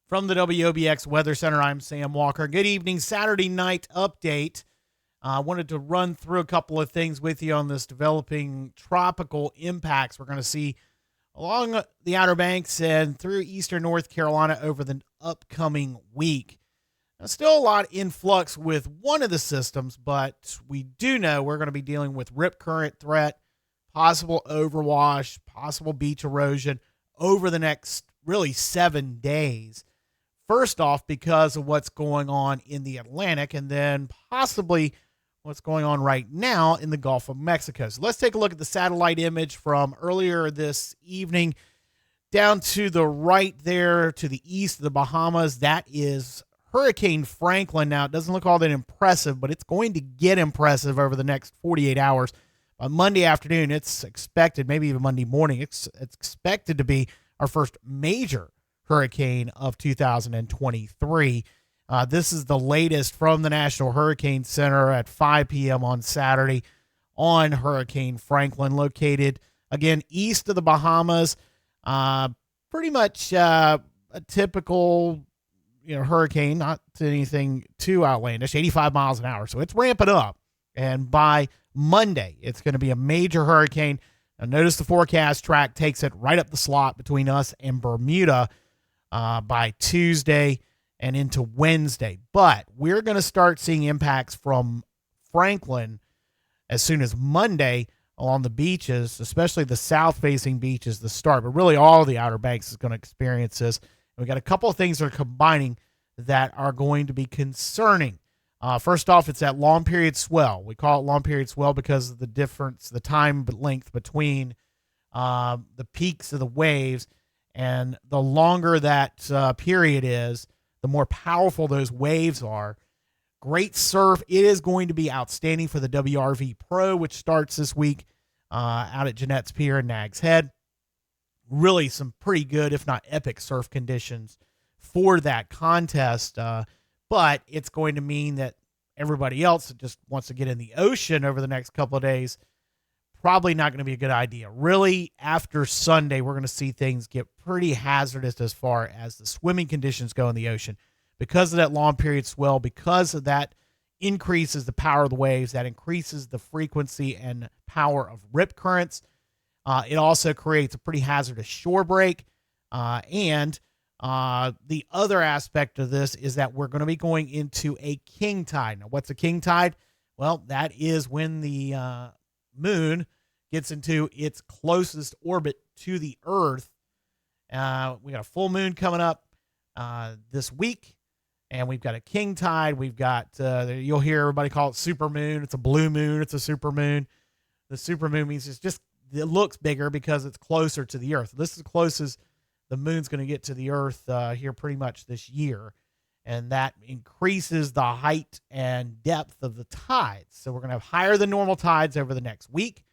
From the WOBX Weather Center, I'm Sam Walker. Good evening, Saturday night update. I wanted to run through a couple of things with you on this developing tropical impacts we're going to see along the Outer Banks and through eastern North Carolina over the upcoming week. Now, still a lot in flux with one of the systems, but we do know we're going to be dealing with rip current threat, possible overwash, possible beach erosion over the next really 7 days. First off, because of what's going on in the Atlantic, and then possibly what's going on right now in the Gulf of Mexico. So let's take a look at the satellite image from earlier this evening. Down to the right there, to the east of the Bahamas, that is Hurricane Franklin. Now, it doesn't look all that impressive, but it's going to get impressive over the next 48 hours. By Monday afternoon, it's expected, maybe even Monday morning, it's expected to be our first major hurricane of 2023. This is the latest from the National Hurricane Center at 5 p.m. on Saturday on Hurricane Franklin, located, again, east of the Bahamas. Pretty much a typical hurricane, not anything too outlandish, 85 miles an hour. So it's ramping up. And by Monday, it's going to be a major hurricane. Now, notice the forecast track takes it right up the slot between us and Bermuda by Tuesday and into Wednesday. But we're going to start seeing impacts from Franklin as soon as Monday along the beaches, especially the south-facing beaches, the start. But really all the Outer Banks is going to experience this. And we got a couple of things that are combining that are going to be concerning. First off, it's that long period swell. We call it long period swell because of the difference, the time length between the peaks of the waves. And the longer that period is, the more powerful those waves are. Great surf. It is going to be outstanding for the WRV Pro, which starts this week out at Jeanette's Pier in Nags Head. Really some pretty good, if not epic, surf conditions for that contest. But it's going to mean that everybody else that just wants to get in the ocean over the next couple of days, probably not going to be a good idea. Really, after Sunday, we're going to see things get pretty hazardous as far as the swimming conditions go in the ocean. Because of that long period swell, because of that increases the power of the waves, that increases the frequency and power of rip currents. It also creates a pretty hazardous shore break. And the other aspect of this is that we're going to be going into a king tide. Now, what's a king tide? Well, that is when the moon gets into its closest orbit to the Earth. We got a full moon coming up this week, and we've got a king tide. We've got, you'll hear everybody call it super moon. It's a blue moon. It's a super moon. The super moon means it looks bigger because it's closer to the Earth. This is the closest the moon's going to get to the Earth here pretty much this year. And that increases the height and depth of the tides. So we're going to have higher than normal tides over the next week.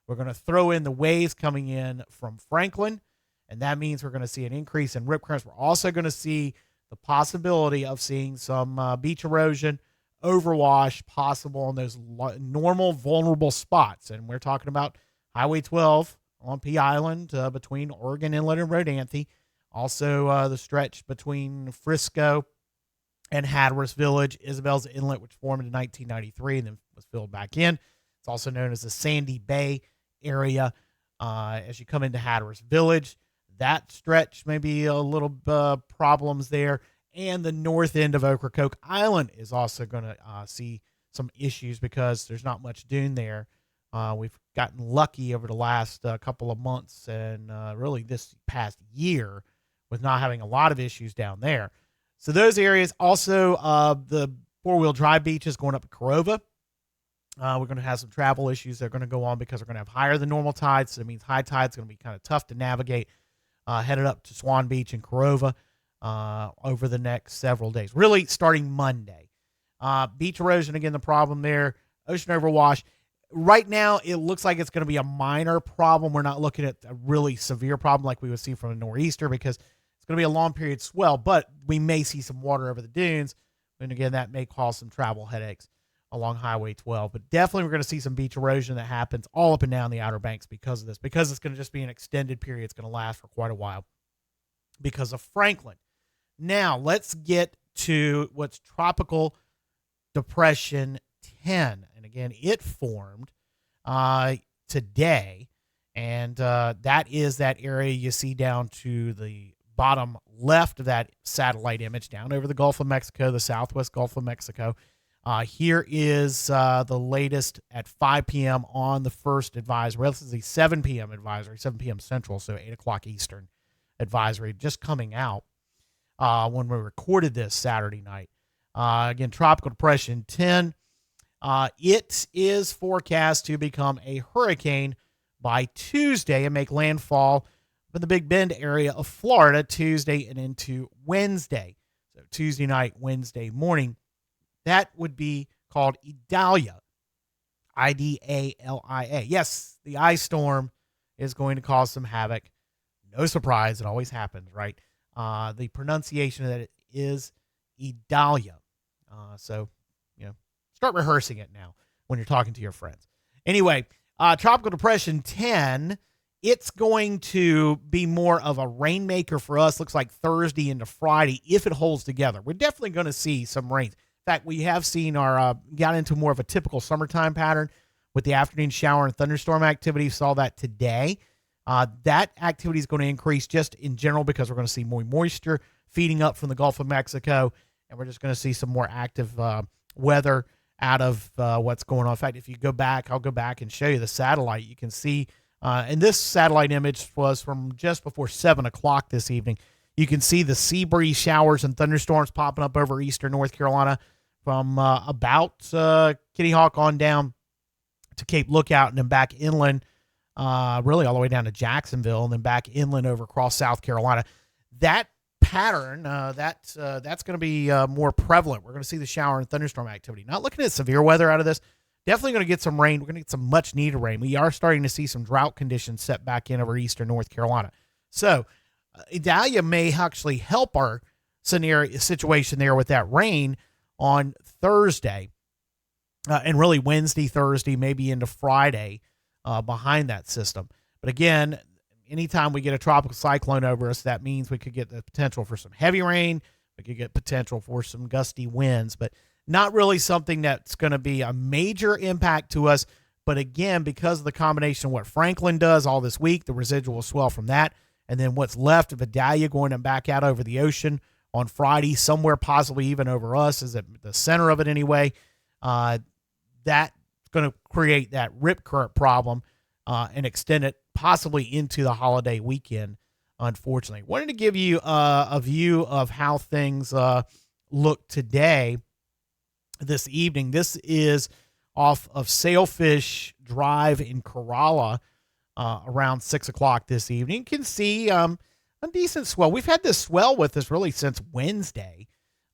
We're going to throw in the waves coming in from Franklin, and that means we're going to see an increase in rip currents. We're also going to see the possibility of seeing some beach erosion, overwash possible on those normal vulnerable spots. And we're talking about Highway 12 on Pea Island between Oregon Inlet and Rodanthe. Also the stretch between Frisco and Hatteras Village, Isabel's Inlet, which formed in 1993 and then was filled back in. It's also known as the Sandy Bay area as you come into Hatteras Village. That stretch may be a little problems there. And the north end of Ocracoke Island is also going to see some issues because there's not much dune there. We've gotten lucky over the last couple of months and really this past year with not having a lot of issues down there. So those areas, also the four-wheel drive beaches going up to Corova. We're going to have some travel issues that are going to go on because we're going to have higher than normal tides. So it means high tide's going to be kind of tough to navigate headed up to Swan Beach and Corova over the next several days, really starting Monday. Beach erosion, again, the problem there. Ocean overwash. Right now, it looks like it's going to be a minor problem. We're not looking at a really severe problem like we would see from a nor'easter because it's going to be a long period swell, but we may see some water over the dunes. And again, that may cause some travel headaches along Highway 12. But definitely we're going to see some beach erosion that happens all up and down the Outer Banks because of this, because it's going to just be an extended period. It's going to last for quite a while because of Franklin. Now, let's get to what's Tropical Depression 10. And again, it formed today. And that is that area you see down to the bottom left of that satellite image, down over the Gulf of Mexico, the southwest Gulf of Mexico. Here is the latest at 5 p.m. on the first advisory. This is the 7 p.m. advisory, 7 p.m. Central, so 8 o'clock Eastern advisory just coming out when we recorded this Saturday night. Again, Tropical Depression 10. It is forecast to become a hurricane by Tuesday and make landfall in the Big Bend area of Florida Tuesday and into Wednesday. So Tuesday night, Wednesday morning. That would be called Idalia, Idalia. Yes, the ice storm is going to cause some havoc. No surprise, it always happens, right? The pronunciation of that is Idalia. So, start rehearsing it now when you're talking to your friends. Anyway, Tropical Depression 10, it's going to be more of a rainmaker for us. Looks like Thursday into Friday if it holds together. We're definitely going to see some rain. In fact, we have seen got into more of a typical summertime pattern with the afternoon shower and thunderstorm activity. Saw that today. That activity is going to increase just in general because we're going to see more moisture feeding up from the Gulf of Mexico, and we're just going to see some more active weather out of what's going on. In fact, if you go back, I'll go back and show you the satellite. You can see, and this satellite image was from just before 7 o'clock this evening. You can see the sea breeze showers and thunderstorms popping up over eastern North Carolina from about Kitty Hawk on down to Cape Lookout and then back inland, really all the way down to Jacksonville and then back inland over across South Carolina. That pattern, that's going to be more prevalent. We're going to see the shower and thunderstorm activity. Not looking at severe weather out of this. Definitely going to get some rain. We're going to get some much needed rain. We are starting to see some drought conditions set back in over eastern North Carolina. So Idalia may actually help our situation there with that rain on Thursday and really Wednesday, Thursday, maybe into Friday behind that system. But again, anytime we get a tropical cyclone over us, that means we could get the potential for some heavy rain. We could get potential for some gusty winds, but not really something that's going to be a major impact to us. But again, because of the combination of what Franklin does all this week, the residual swell from that, and then what's left of Idalia going and back out over the ocean on Friday, somewhere possibly even over us, is at the center of it anyway, that's going to create that rip current problem and extend it possibly into the holiday weekend, unfortunately. Wanted to give you a view of how things look today, this evening. This is off of Sailfish Drive in Corolla around 6 o'clock this evening. You can see a decent swell. We've had this swell with us really since Wednesday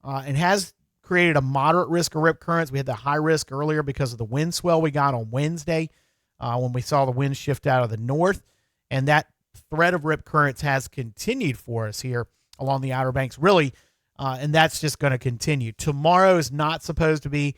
and has created a moderate risk of rip currents. We had the high risk earlier because of the wind swell we got on Wednesday when we saw the wind shift out of the north. And that threat of rip currents has continued for us here along the Outer Banks, really, and that's just going to continue. Tomorrow is not supposed to be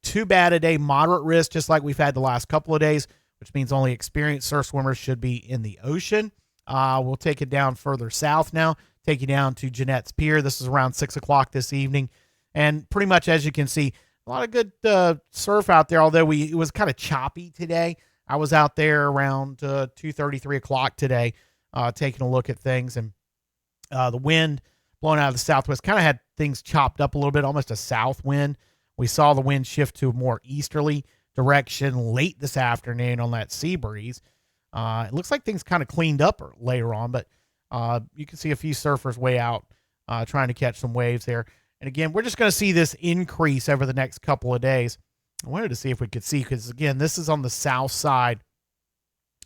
too bad a day, moderate risk, just like we've had the last couple of days, which means only experienced surf swimmers should be in the ocean. We'll take it down further south now, take you down to Jeanette's Pier. This is around 6 o'clock this evening. And pretty much, as you can see, a lot of good surf out there, although it was kind of choppy today. I was out there around 2:30, 3 o'clock today taking a look at things, and the wind blowing out of the southwest kind of had things chopped up a little bit, almost a south wind. We saw the wind shift to a more easterly direction late this afternoon on that sea breeze. It looks like things kind of cleaned up later on, but you can see a few surfers way out trying to catch some waves there. And again, we're just going to see this increase over the next couple of days. I wanted to see if we could see, because again, this is on the south side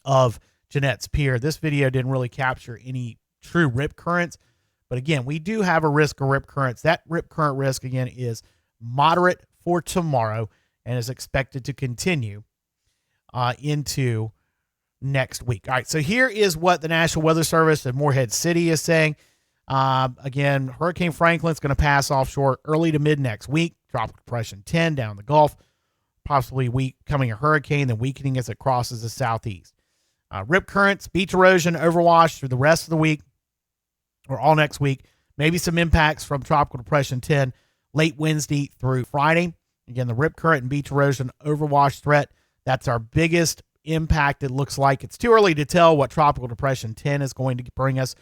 of Jeanette's Pier. This video didn't really capture any true rip currents, but again, we do have a risk of rip currents. That rip current risk, again, is moderate for tomorrow and is expected to continue into next week. All right, so here is what the National Weather Service in Morehead City is saying. Again, Hurricane Franklin's going to pass offshore early to mid next week. Tropical Depression 10 down the Gulf, possibly becoming a hurricane, then weakening as it crosses the southeast. Rip currents, beach erosion, overwash through the rest of the week or all next week. Maybe some impacts from Tropical Depression 10 late Wednesday through Friday. Again, the rip current and beach erosion overwash threat, that's our biggest impact. It looks like it's too early to tell what Tropical Depression 10 is going to bring us,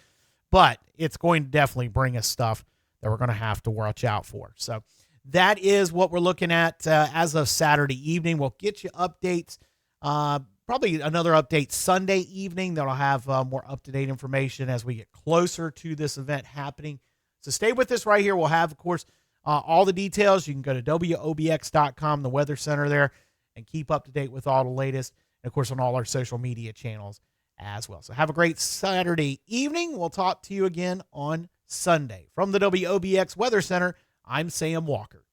but it's going to definitely bring us stuff that we're going to have to watch out for. So that is what we're looking at as of Saturday evening. We'll get you updates, probably another update Sunday evening that'll have more up-to-date information as we get closer to this event happening. So stay with us right here. We'll have, of course, all the details. You can go to WOBX.com, the Weather Center there, and keep up to date with all the latest, and of course on all our social media channels as well. So have a great Saturday evening. We'll talk to you again on Sunday. From the WOBX Weather Center, I'm Sam Walker.